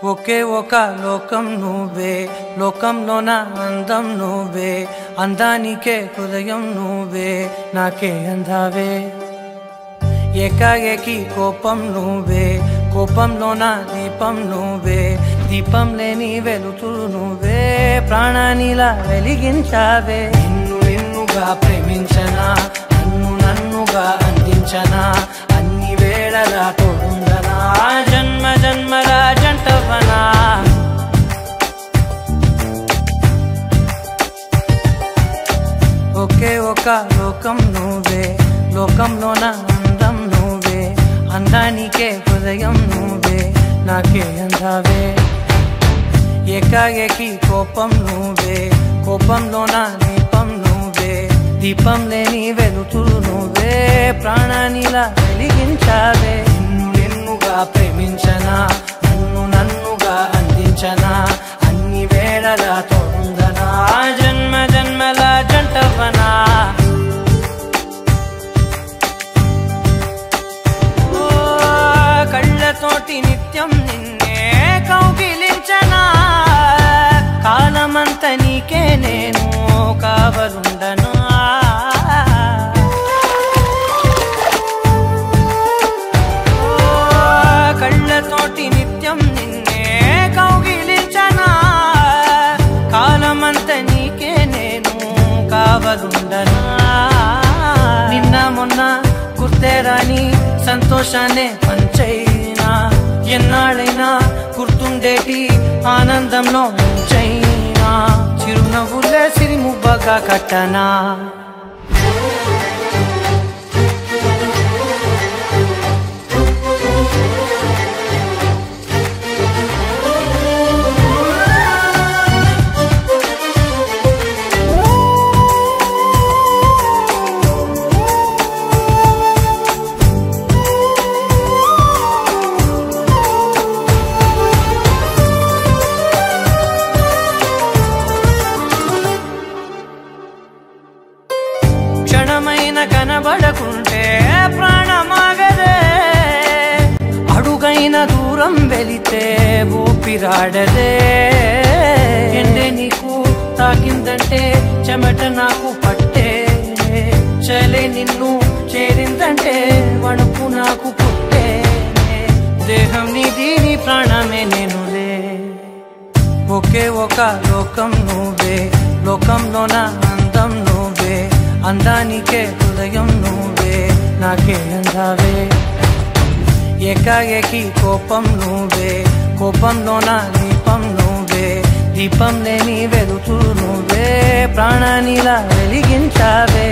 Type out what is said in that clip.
ఒకే ఒక లోకం నువ్వే, లోకంలోన అందం నువ్వే, అందానికే హృదయం నువ్వే, నాకే అందావే. ఏకాఏకి కోపం నువ్వే, కోపంలోన దీపం నువ్వే, దీపం లేని వెలుతురు నువ్వే, ప్రాణానిలా వెలిగించావే. నిన్నుగా ప్రేమించనా, నన్నుగా అందించనా, అన్ని వేళలా తోడుండనా, జన్మ జన్మల జంటవనా. ఒకే ఒక లోకం నువ్వే, లోకంలోన అందం నువ్వే, అందానికే హృదయం నువ్వే, నాకే అందావే. ఏకాఏకి కోపం నువ్వే, కోపంలోన దీపం నువ్వే, దీపం లేని వెలుతురు నువ్వే, ప్రాణానిలా వెలిగించావే. నిన్నుగా ప్రేమించనా, నన్నుగా అందించనా, అన్ని వేళలా తోడుందనా, జన్మ జన్మల జంటవనా. కళ్ళతోటి నిత్యం నిన్నే కౌగిలించనా, కాలమంత నీకే నేను కావలుండనా. కళ్ళతోటి నిత్యం నిన్నే కౌగిలించనా, కాలమంత నీకే నేను కావలుండనా. నిన్న మొన్న గుర్తేరాని సంతోషాన్నే పంచైనా, ఎన్నాళ్ళైనా గుర్తుండేటి ఆనందంలో ముంచైనా, చిరునవ్వులే సిరిముబ్బగా కట్టనా. క్షణమైన కనబడకుంటే ప్రాణమాగదే, అడుగైన దూరం వెళితే ఊపిరాడదే. ఎండే నీకు తాకిందంటే చెమట నాకు పట్టే, చలే నిన్ను చేరిందంటే వణుకు నాకు పుట్టే, దేహం నీది నీ ప్రాణమే నేనులే. ఒకే ఒక లోకం నువ్వే, లోకంలోన అందం నువ్వే, అందానికే హృదయం నువ్వే, నాకే అందావే. ఏకాఏకి కోపం నువ్వే, కోపంలోన దీపం నువ్వే, దీపం లేని వెలుతురు నువ్వే, ప్రాణానిలా వెలిగించావే.